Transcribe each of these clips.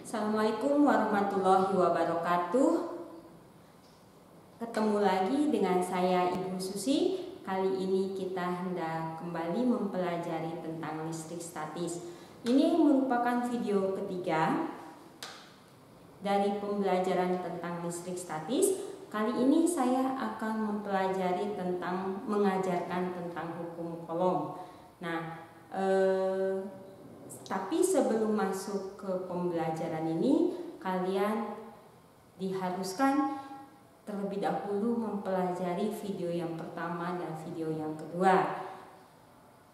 Assalamualaikum warahmatullahi wabarakatuh. Ketemu lagi dengan saya Ibu Susi. Kali ini kita hendak kembali mempelajari tentang listrik statis. Ini merupakan video ketiga dari pembelajaran tentang listrik statis. Kali ini saya akan mempelajari tentang mengajarkan tentang hukum Coulomb. Nah, tapi sebelum masuk ke pembelajaran ini, kalian diharuskan terlebih dahulu mempelajari video yang pertama dan video yang kedua.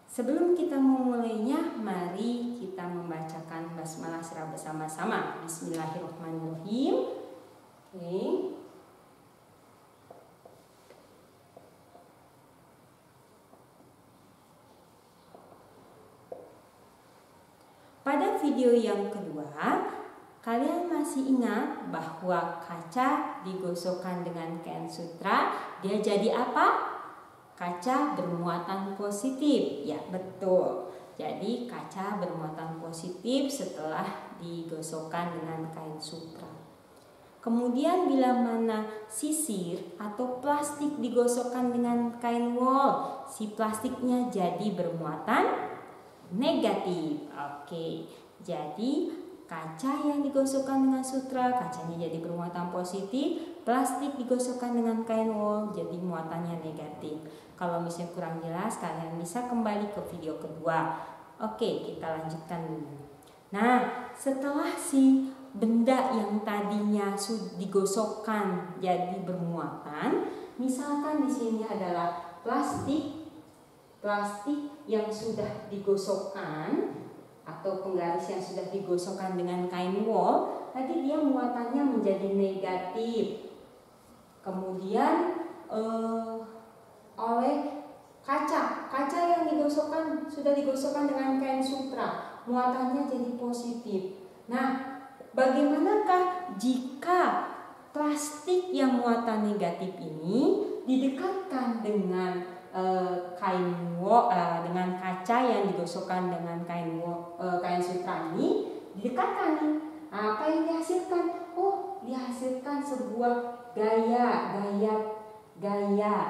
Sebelum kita memulainya, mari kita membacakan basmalah secara bersama-sama. Bismillahirrahmanirrahim. Oke. Pada video yang kedua, kalian masih ingat bahwa kaca digosokkan dengan kain sutra, dia jadi apa? Kaca bermuatan positif. Ya, betul. Jadi kaca bermuatan positif setelah digosokkan dengan kain sutra. Kemudian bila mana sisir atau plastik digosokkan dengan kain wol, si plastiknya jadi bermuatan negatif. Oke, jadi kaca yang digosokkan dengan sutra, kacanya jadi bermuatan positif. Plastik digosokkan dengan kain wol, jadi muatannya negatif. Kalau misalnya kurang jelas, kalian bisa kembali ke video kedua. Oke, kita lanjutkan dulu. Nah, setelah si benda yang tadinya digosokkan jadi bermuatan, misalkan di sini adalah plastik yang sudah digosokkan atau penggaris yang sudah digosokkan dengan kain wol, tadi dia muatannya menjadi negatif. Kemudian oleh kaca yang sudah digosokkan dengan kain sutra, muatannya jadi positif. Nah, bagaimanakah jika plastik yang muatan negatif ini didekatkan dengan dengan kaca yang digosokkan dengan kain sutra ini, didekatkan nih. Apa yang dihasilkan? Oh, dihasilkan sebuah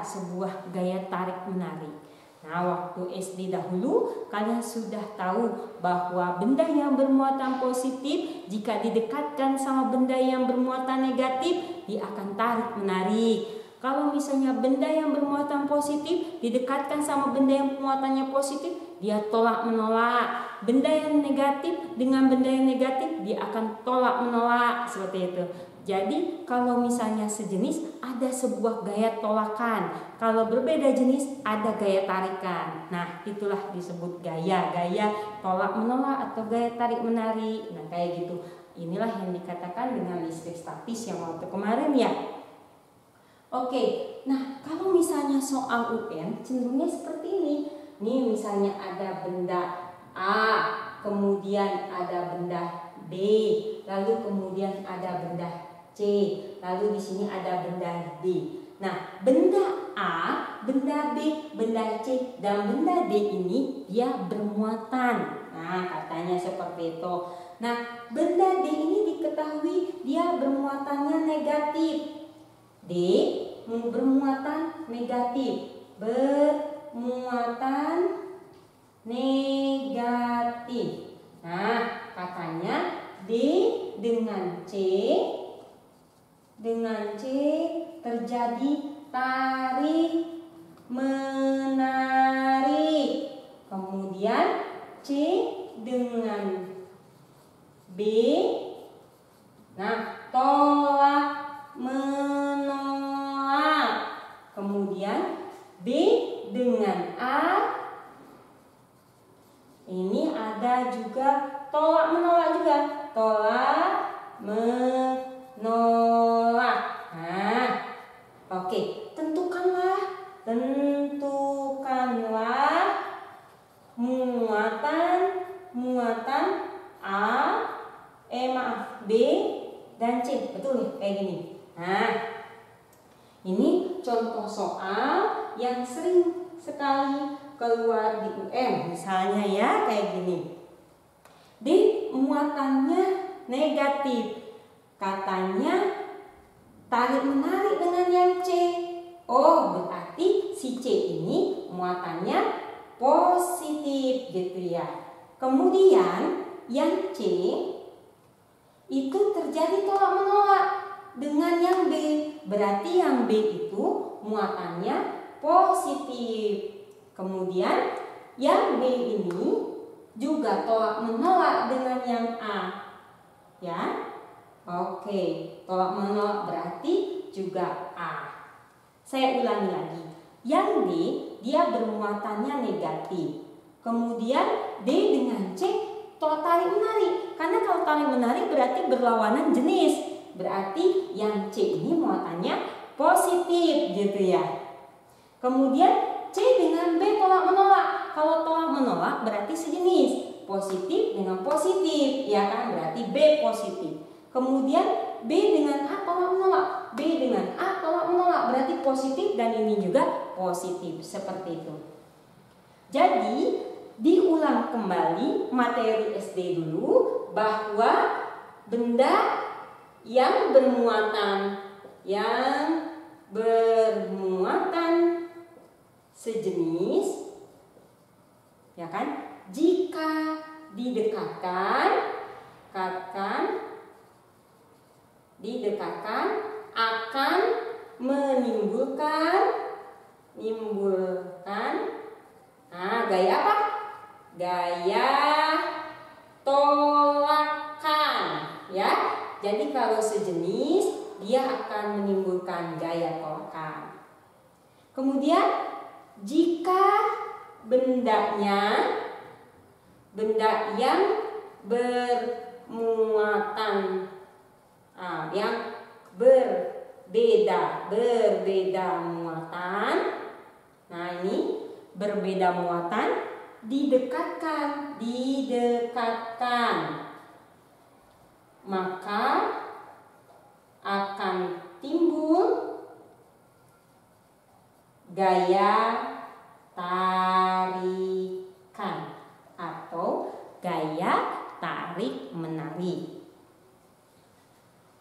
sebuah gaya tarik menarik. Nah, waktu SD dahulu kalian sudah tahu bahwa benda yang bermuatan positif jika didekatkan sama benda yang bermuatan negatif, dia akan tarik menarik. Kalau misalnya benda yang bermuatan positif didekatkan sama benda yang muatannya positif, dia tolak menolak. Benda yang negatif dengan benda yang negatif, dia akan tolak menolak, seperti itu. Jadi kalau misalnya sejenis, ada sebuah gaya tolakan. Kalau berbeda jenis, ada gaya tarikan. Nah, itulah disebut gaya tolak menolak atau gaya tarik menarik. Nah, kayak gitu. Inilah yang dikatakan dengan listrik statis yang waktu kemarin ya. Oke, nah kalau misalnya soal UN cenderungnya seperti ini. Nih misalnya ada benda A, kemudian ada benda B, lalu kemudian ada benda C, lalu di sini ada benda D. Nah, benda A, benda B, benda C, dan benda D ini dia bermuatan. Nah, katanya seperti itu. Nah, benda D ini diketahui dia bermuatannya negatif. D bermuatan negatif, bermuatan negatif. Nah, katanya D dengan C terjadi tarik menarik. Kemudian C dengan B, nah tolak menolak. Kemudian B dengan A, ini ada juga tolak menolak juga, tolak menolak. Nah, oke, tentukanlah muatan B dan C, betul nih kayak gini. Nah, ini contoh soal yang sering sekali keluar di UN, misalnya ya kayak gini. D muatannya negatif. Katanya tarik-menarik dengan yang C. Oh, berarti si C ini muatannya positif gitu ya. Kemudian yang C itu terjadi tolak-menolak dengan yang B. Berarti yang B itu muatannya positif. Kemudian yang B ini juga tolak-menolak dengan yang A. Ya. Oke, tolak-menolak berarti juga A. Saya ulangi lagi. Yang D dia bermuatannya negatif. Kemudian D dengan C tarik menarik. Karena kalau tarik menarik berarti berlawanan jenis. Berarti yang C ini muatannya positif gitu ya. Kemudian C dengan B tolak menolak. Kalau tolak menolak berarti sejenis. Positif dengan positif, ya kan? Berarti B positif. Kemudian B dengan A tolak menolak. B dengan A tolak menolak berarti positif dan ini juga positif. Seperti itu. Jadi diulang kembali materi SD dulu bahwa benda yang bermuatan sejenis, ya kan? Jika didekatkan akan menimbulkan gaya apa? Gaya tolakan, ya. Jadi kalau sejenis dia akan menimbulkan gaya tolakan. Kemudian jika benda yang bermuatan yang berbeda muatan. Nah, ini berbeda muatan didekatkan. Maka akan timbul gaya tarikan atau gaya tarik menarik.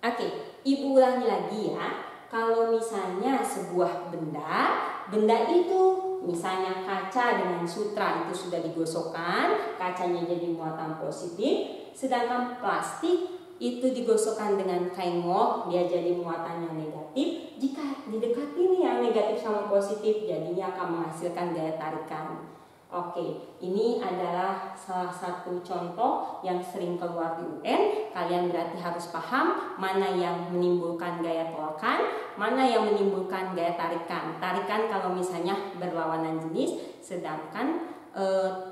Oke, Ibu ulangi lagi ya. Kalau misalnya sebuah benda itu misalnya kaca dengan sutra itu sudah digosokkan, kacanya jadi muatan positif, sedangkan plastik itu digosokkan dengan kain ngok, dia jadi muatannya negatif. Jika didekati nih yang negatif sama positif, jadinya akan menghasilkan gaya tarikan. Oke, ini adalah salah satu contoh yang sering keluar di UN. Kalian berarti harus paham mana yang menimbulkan gaya tolakan, mana yang menimbulkan gaya tarikan. Tarikan kalau misalnya berlawanan jenis, sedangkan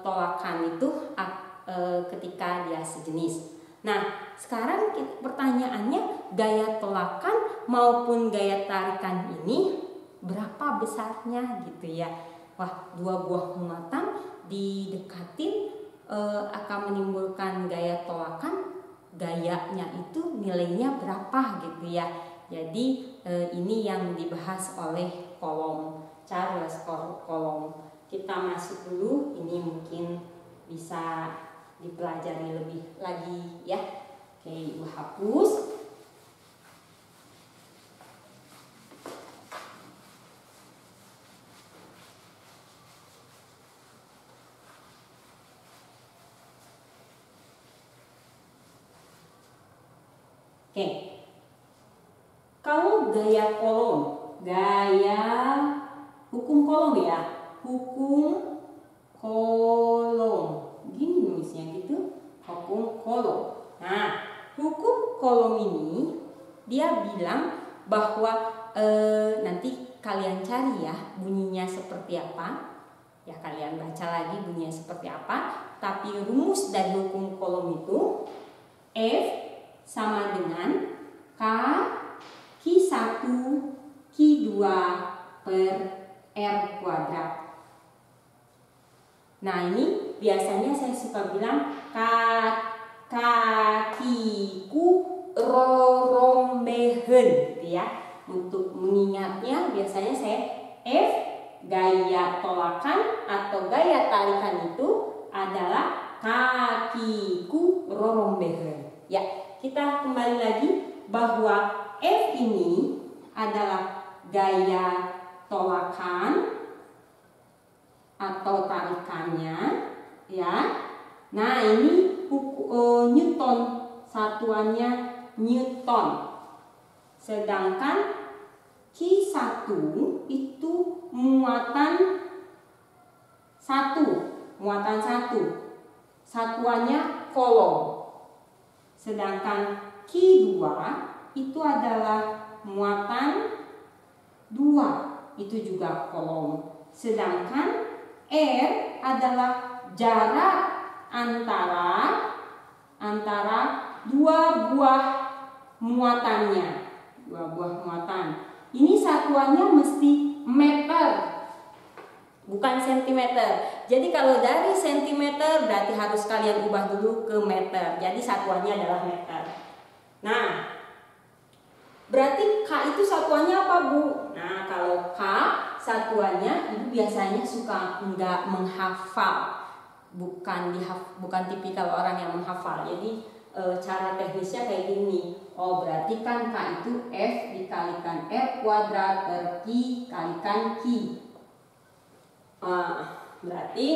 tolakan itu ketika dia sejenis. Nah, sekarang pertanyaannya, gaya tolakan maupun gaya tarikan ini berapa besarnya gitu ya? Wah, dua buah muatan didekatin akan menimbulkan gaya tolakan, gayanya itu nilainya berapa gitu ya. Jadi ini yang dibahas oleh kolom Charles kolom. Kita masuk dulu, ini mungkin bisa dipelajari lebih lagi ya. Oke, Ibu hapus. Oke, kalau gaya hukum kolom ya, hukum kolom, gini nulisnya gitu, hukum kolom. Nah, hukum kolom ini dia bilang bahwa nanti kalian cari ya bunyinya seperti apa, ya kalian baca lagi bunyinya seperti apa. Tapi rumus dari hukum kolom itu F sama dengan Q1 Q2 per R kuadrat. Nah, ini biasanya saya suka bilang kakiku rorombehen gitu ya. Untuk mengingatnya biasanya saya F gaya tolakan atau gaya tarikan itu adalah kakiku rorombehen. Ya, kita kembali lagi bahwa F ini adalah gaya tolakan atau tarikannya, ya. Nah, ini Newton, satuannya Newton. Sedangkan Q1 itu muatan satu, satuannya kolom. Sedangkan Q2 itu adalah muatan 2, itu juga kolom. Sedangkan R adalah jarak antara dua buah muatannya, Ini satuannya mesti meter, bukan sentimeter. Jadi kalau dari sentimeter berarti harus kalian ubah dulu ke meter. Jadi satuannya adalah meter. Nah, berarti K itu satuannya apa, Bu? Nah, kalau K satuannya itu biasanya suka enggak menghafal. Bukan tipikal orang yang menghafal. Jadi cara teknisnya kayak gini. Oh, berarti kan K itu F dikalikan R kuadrat per Q kalikan Q. Berarti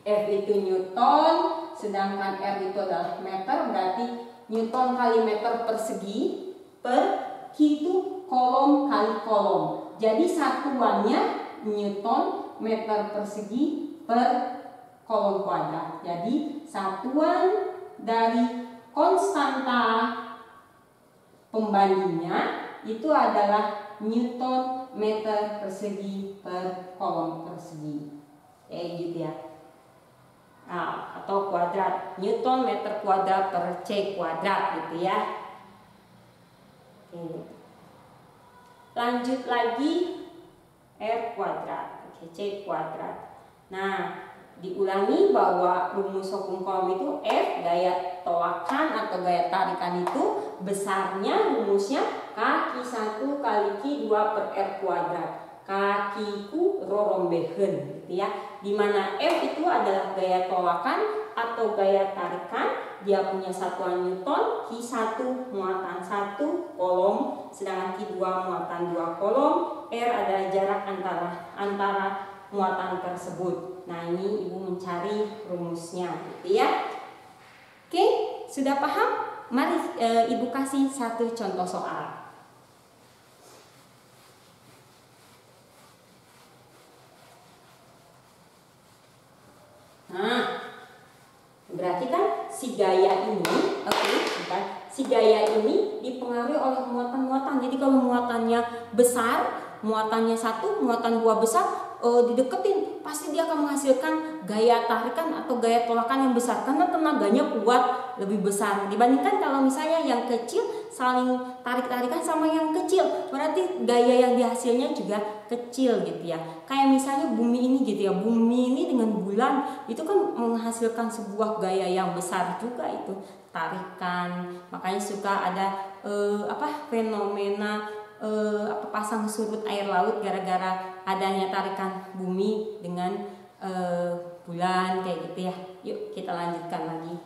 F itu Newton, sedangkan R itu adalah meter, berarti Newton kali meter persegi per Q itu kolom kali kolom. Jadi satuannya Newton meter persegi per kolom kuadrat. Jadi satuan dari konstanta pembandingnya itu adalah Newton meter persegi per kolom persegi. Kayak gitu ya. Nah, atau kuadrat, Newton meter kuadrat per C kuadrat gitu ya. Oke. Lanjut lagi R kuadrat, oke, C kuadrat. Nah, diulangi bahwa rumus hukum kolom itu F gaya tolakan atau gaya tarikan itu besarnya rumusnya K1 kali Q2 per R kuadrat. Kakiku rorombehen gitu ya. Dimana F itu adalah gaya tolakan atau gaya tarikan. Dia punya satuan Newton, Q1 muatan 1 kolom, sedangkan Q2 muatan 2 kolom. R adalah jarak antara muatan tersebut. Nah, ini Ibu mencari rumusnya gitu ya. Oke, sudah paham? Mari Ibu kasih satu contoh soal. Nah, berarti kan si gaya ini, si gaya ini dipengaruhi oleh muatan-muatan. Jadi kalau muatannya besar, muatannya 1, muatan 2 besar, dideketin, pasti dia akan menghasilkan gaya tarikan atau gaya tolakan yang besar karena tenaganya kuat, lebih besar dibandingkan kalau misalnya yang kecil saling tarik-tarikan sama yang kecil, berarti gaya yang dihasilnya juga kecil gitu ya. Kayak misalnya bumi ini gitu ya, bumi ini dengan bulan itu kan menghasilkan sebuah gaya yang besar juga, itu tarikan. Makanya suka ada fenomena pasang surut air laut gara-gara adanya tarikan bumi dengan bulan kayak gitu ya. Yuk kita lanjutkan lagi.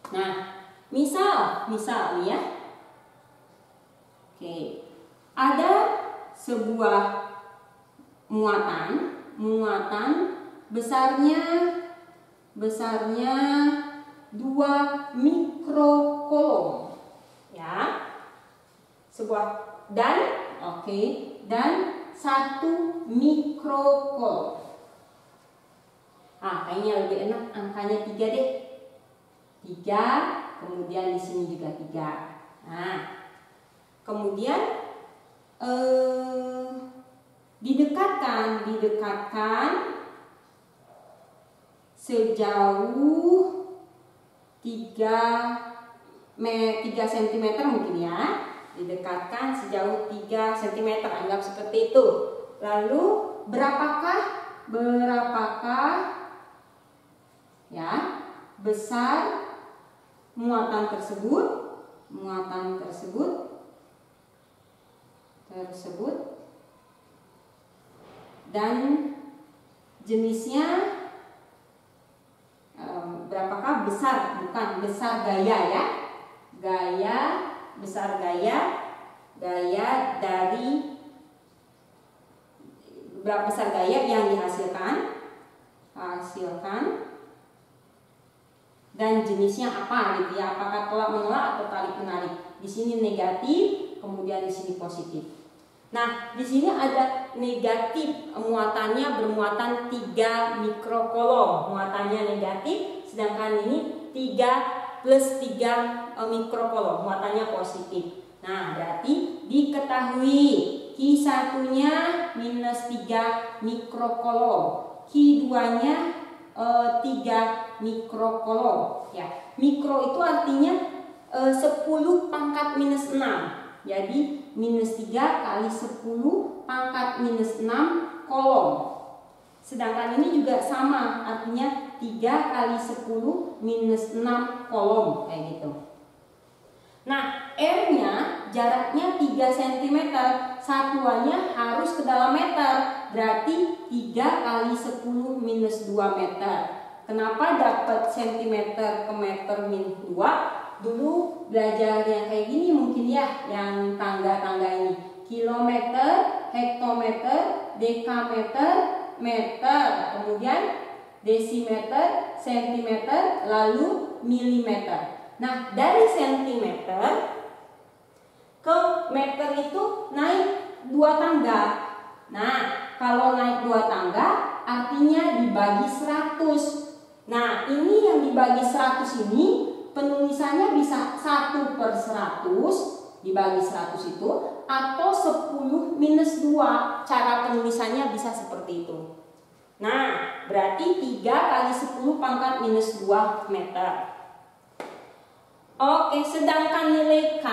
Nah, misal ya. Oke. Ada sebuah muatan besarnya 2 mikrokolom ya. Dan 1 mikrokolom. Kayaknya lebih enak angkanya 3 deh. 3, kemudian di sini juga 3. Nah, kemudian didekatkan sejauh 3 cm mungkin ya. Didekatkan sejauh 3 cm, anggap seperti itu. Lalu berapakah ya besar muatan tersebut dan jenisnya berapakah besar, bukan besar gaya ya, besar gaya dari berapa besar gaya yang dihasilkan dan jenisnya apa gitu ya, apakah tolak menolak atau tarik menarik. Di sini negatif, kemudian di sini positif. Nah, di sini ada negatif, muatannya bermuatan 3 mikrokolom, muatannya negatif, sedangkan ini 3 plus 3 mikrokolom, muatannya positif. Nah, berarti diketahui Q1-nya minus 3 mikrokolom, Q2-nya 3 mikrokolom. Ya, mikro itu artinya 10 pangkat minus 6. Jadi minus 3 kali 10 pangkat minus 6 kolom. Sedangkan ini juga sama, artinya 3 kali 10 minus 6 kolom, kayak gitu. Nah, R-nya jaraknya 3 cm, satuannya harus ke dalam meter, berarti 3 kali 10 minus 2 meter. Kenapa dapat cm ke meter min 2? Dulu belajar yang kayak gini mungkin ya, yang tangga-tangga ini. Kilometer, hektometer, dekameter, meter, kemudian desimeter, sentimeter, lalu milimeter. Nah, dari sentimeter ke meter itu naik 2 tangga. Nah, kalau naik 2 tangga artinya dibagi 100. Nah, ini yang dibagi 100 ini penulisannya bisa 1/100 dibagi 100 itu, atau 10 minus 2. Cara penulisannya bisa seperti itu. Nah, berarti 3 kali 10 pangkat minus 2 meter. Oke, sedangkan nilai K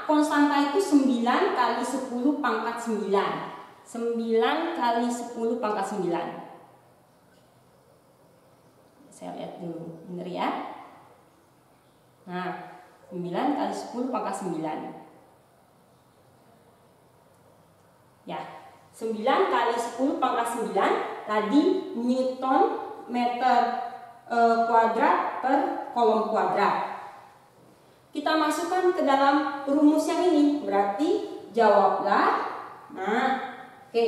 konstanta itu 9 kali 10 pangkat 9. 9 kali 10 pangkat 9. Saya lihat dulu, bener ya. Nah, 9 kali 10 pangkat 9. Ya, 9 kali 10 pangkat 9 tadi Newton meter kuadrat per kolom kuadrat. Kita masukkan ke dalam rumus yang ini, berarti jawablah. Nah, oke,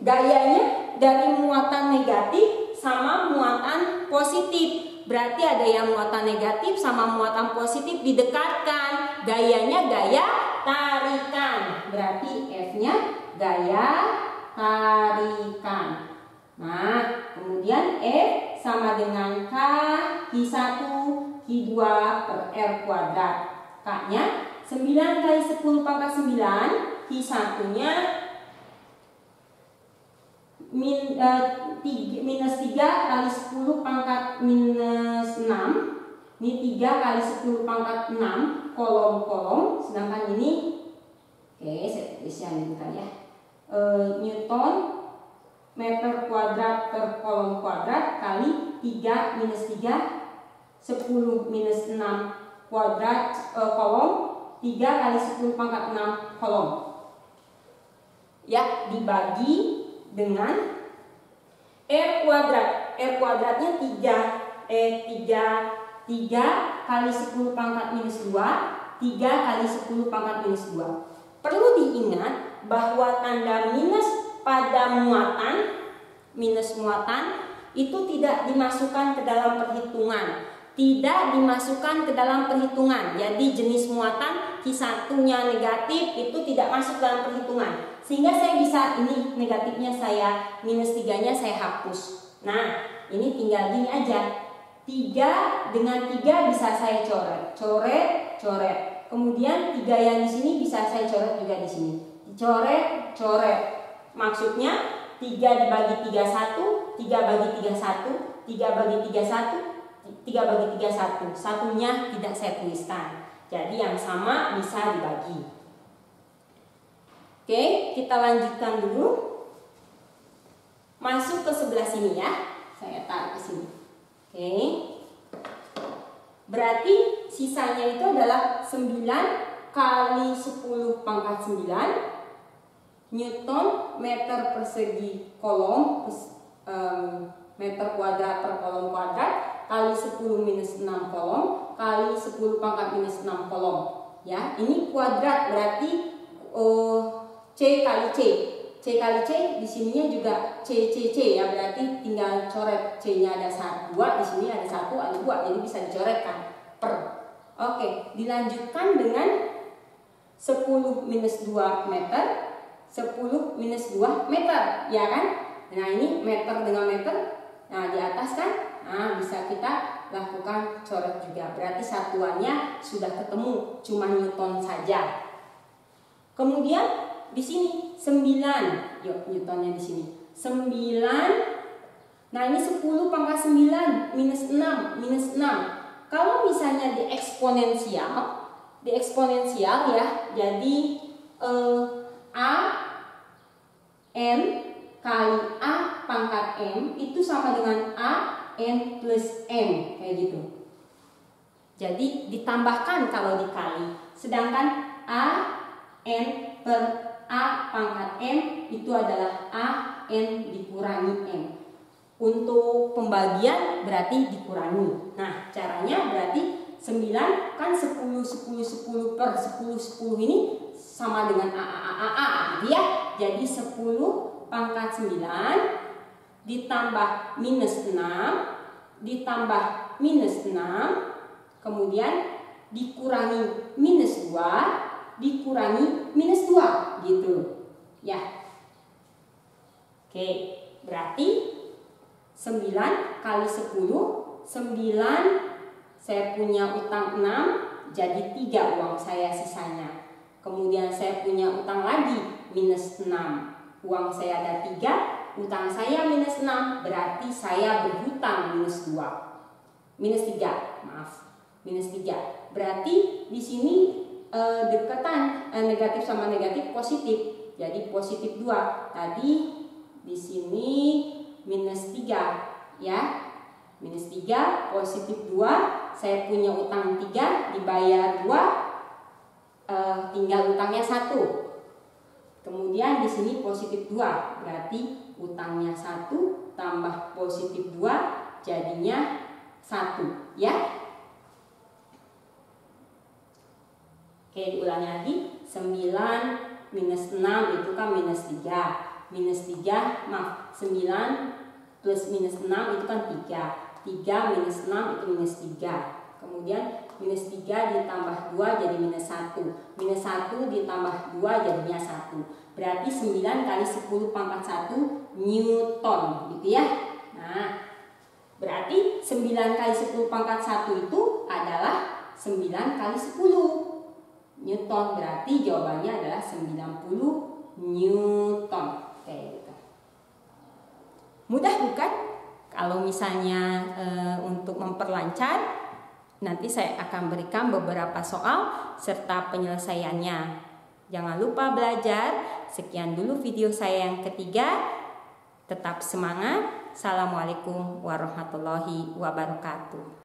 gayanya dari muatan negatif sama muatan positif. Berarti ada yang muatan negatif sama muatan positif didekatkan. Gayanya gaya tarikan. Berarti F-nya gaya tarikan. Nah, kemudian F sama dengan K Q1 Q2 per R kuadrat. K-nya 9 kali 10 pangkat 9, Q1-nya minus 3 kali 10 pangkat minus 6. Ini 3 kali 10 pangkat 6 kolom-kolom. Sedangkan ini, oke, saya tulis yang ini kan ya, Newton meter kuadrat per kolom kuadrat kali 3 minus 3 10 minus 6 kuadrat kolom, 3 kali 10 pangkat 6 kolom. Ya, dibagi dengan R kuadrat. R kuadratnya 3 kali 10 pangkat minus 2, 3 kali 10 pangkat minus 2. Perlu diingat bahwa tanda minus pada muatan, minus muatan itu tidak dimasukkan ke dalam perhitungan. Tidak dimasukkan ke dalam perhitungan. Jadi jenis muatan Q1-nya negatif itu tidak masuk dalam perhitungan. Sehingga saya bisa, ini negatifnya saya, minus 3-nya saya hapus. Nah, ini tinggal gini aja. 3 dengan 3 bisa saya coret. Coret. Kemudian 3 yang di sini bisa saya coret juga di sini. Coret. Maksudnya 3 dibagi 3 1, 3 bagi 3 1, 3 bagi 3 1, 3 bagi 3 1. Satunya tidak saya tuliskan. Jadi yang sama bisa dibagi. Oke, kita lanjutkan dulu. Masuk ke sebelah sini ya. Saya tarik ke sini. Oke. Berarti sisanya itu adalah 9 kali 10 pangkat 9 Newton meter persegi kolom, meter kuadrat per kolom kuadrat kali 10 minus 6 kolom kali 10 pangkat minus 6 kolom. Ya, ini kuadrat berarti C kali C. C kali C di sininya juga C ya, berarti tinggal coret C-nya ada 2, di sini ada 1, ada 2, jadi bisa dicoretkan per. Oke, dilanjutkan dengan 10 minus 2 meter, 10 minus 2 meter, ya kan? Nah, ini meter dengan meter. Nah, di atas kan, nah bisa kita lakukan coret juga. Berarti satuannya sudah ketemu, cuma Newton saja. Kemudian di sini 9. Yuk, Newtonnya di sini. 9. Nah, ini 10 pangkat 9 minus 6, minus 6. Kalau misalnya di eksponensial ya, jadi A n kali A pangkat M itu sama dengan A n plus M, kayak gitu. Jadi ditambahkan kalau dikali. Sedangkan A n per A pangkat M itu adalah A n dikurangi M. Untuk pembagian berarti dikurangi. Nah, caranya berarti 9 kan 10 per 10 ini sama dengan A gitu ya. Jadi 10 pangkat 9 ditambah minus 6 ditambah minus 6 kemudian dikurangi minus 2 dikurangi minus 2 gitu ya. Oke, berarti 9 kali 10, 9 saya punya utang 6, jadi 3 uang saya sisanya. Kemudian saya punya utang lagi minus 6, uang saya ada 3, utang saya minus 6, berarti saya berhutang minus 2. Minus 3, maaf. Minus 3. Berarti di sini dekatan negatif sama negatif positif. Jadi positif 2. Tadi di sini minus 3 ya. Minus 3, positif 2. Saya punya utang 3, dibayar 2, tinggal utangnya 1. Kemudian di sini positif 2, berarti utangnya 1 tambah positif 2 jadinya 1 ya. Oke, diulangi lagi. 9 minus 6 itu kan minus 3. Minus 3, maaf, 9 plus minus 6 itu kan 3. 3 minus 6 itu minus 3. Kemudian minus 3 ditambah 2 jadi minus 1. Minus 1 ditambah 2 jadinya 1. Berarti 9 kali 10 pangkat 1 Newton gitu ya. Nah, berarti 9 kali 10 pangkat 1 itu adalah 9 kali 10 Newton. Berarti jawabannya adalah 90 Newton. Kayak gitu. Mudah bukan? Kalau misalnya untuk memperlancar, nanti saya akan berikan beberapa soal serta penyelesaiannya. Jangan lupa belajar. Sekian dulu video saya yang ketiga. Tetap semangat. Assalamualaikum warahmatullahi wabarakatuh.